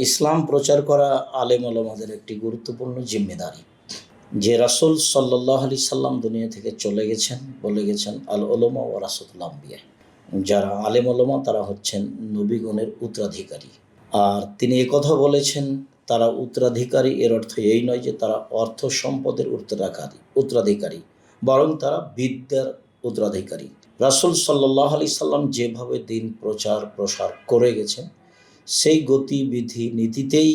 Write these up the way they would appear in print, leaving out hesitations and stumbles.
ইসলাম প্রচার করা আলেম ওলামাদের একটি গুরুত্বপূর্ণ জিম্মেদারি। যে রাসূল সাল্লাল্লাহু আলাইহি সাল্লাম দুনিয়া থেকে চলে গেছেন, বলে গেছেন আল উলামা ওয়ারাসাতুল আম্বিয়া। যারা আলেম ওলামা তারা হচ্ছেন নবীগণের উত্তরাধিকারী। আর তিনি একথা বলেছেন তারা উত্তরাধিকারী, এর অর্থ এই নয় যে তারা অর্থ সম্পদের উত্তরাধিকারী, বরং তারা বিদ্যার উত্তরাধিকারী। রাসূল সাল্লাল্লাহু আলাইহি সাল্লাম যেভাবে দিন প্রচার প্রসার করে গেছেন, সেই গতিবিধি নীতিতেই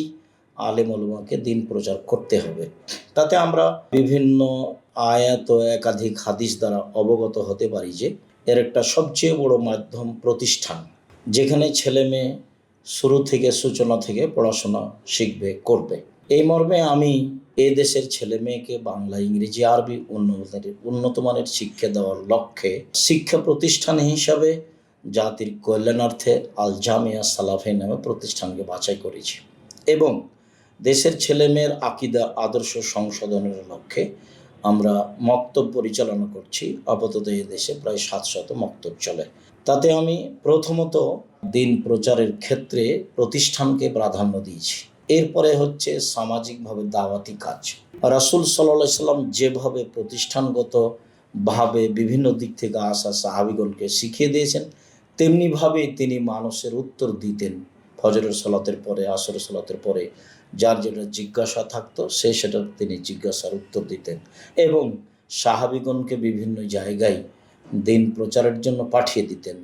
আলেম ওলামাকে দিন প্রচার করতে হবে। তাতে আমরা বিভিন্ন আয়াত ও একাধিক হাদিস দ্বারা অবগত হতে পারি যে এর একটা সবচেয়ে বড় মাধ্যম প্রতিষ্ঠান, যেখানে ছেলে মেয়ে শুরু থেকে সূচনা থেকে পড়াশোনা শিখবে, করবে। এই মর্মে আমি এ দেশের ছেলে মেয়েকে বাংলা, ইংরেজি, আরবি উন্নত মানের শিক্ষা দেওয়ার লক্ষ্যে শিক্ষা প্রতিষ্ঠান হিসাবে জাতির কল্যাণার্থে আল জামিয়া সালাফিয়া নামে প্রতিষ্ঠানকে বাছাই করেছি এবং দেশের ছেলেমেয়ের আকিদা আদর্শ সংশোধনের লক্ষ্যে আমরা মক্তব পরিচালনা করছি। আপাতত এই দেশে প্রায় 700 মক্তব চলে। তাতে আমি প্রথমত দিন প্রচারের ক্ষেত্রে প্রতিষ্ঠানকে প্রাধান্য দিয়েছি। এরপরে হচ্ছে সামাজিকভাবে দাওয়াতি কাজ। রাসূল সাল্লাল্লাহু আলাইহি সাল্লাম যেভাবে প্রতিষ্ঠানগতভাবে বিভিন্ন দিক থেকে আসা সাহাবীগণকে শিখিয়ে দিয়েছেন, তেমনিভাবে তিনি মানুষের উত্তর দিতেন। ফজরের সালাতের পরে, আসরের সালাতের পরে যার যেটা জিজ্ঞাসা থাকতো সেটার তিনি জিজ্ঞাসার উত্তর দিতেন এবং সাহাবীগণকে বিভিন্ন জায়গায় দিন প্রচারের জন্য পাঠিয়ে দিতেন।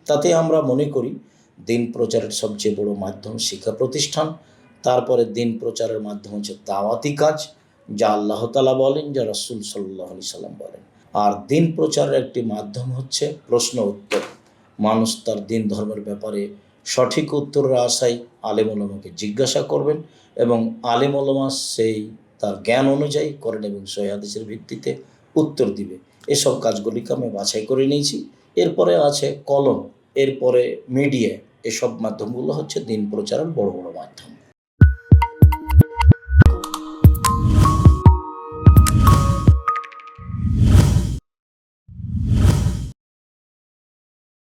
তাতে আমরা মনে করি দিন প্রচারের সবচেয়ে বড় মাধ্যম শিক্ষা প্রতিষ্ঠান। তারপরে দিন প্রচারের মাধ্যম হচ্ছে দাওয়াতি কাজ, যা আল্লাহ তাআলা বলেন, যা রাসূল সাল্লাল্লাহু আলাইহি সাল্লাম বলেন। আর দিন প্রচারের একটি মাধ্যম হচ্ছে প্রশ্ন উত্তর। মানুষ তার দিন ধর্মের ব্যাপারে সঠিক উত্তরের আশায় আলেম ওলামাকে জিজ্ঞাসা করবেন এবং আলেম ওলামা সেই তার জ্ঞান অনুযায়ী করেন এবং সহিহ হাদিসের ভিত্তিতে উত্তর দিবে। এসব কাজগুলিকে আমি বাছাই করে নিয়েছি। এরপরে আছে কলম, এরপরে মিডিয়া। এসব মাধ্যমগুলো হচ্ছে দিন প্রচারের বড় বড় মাধ্যম।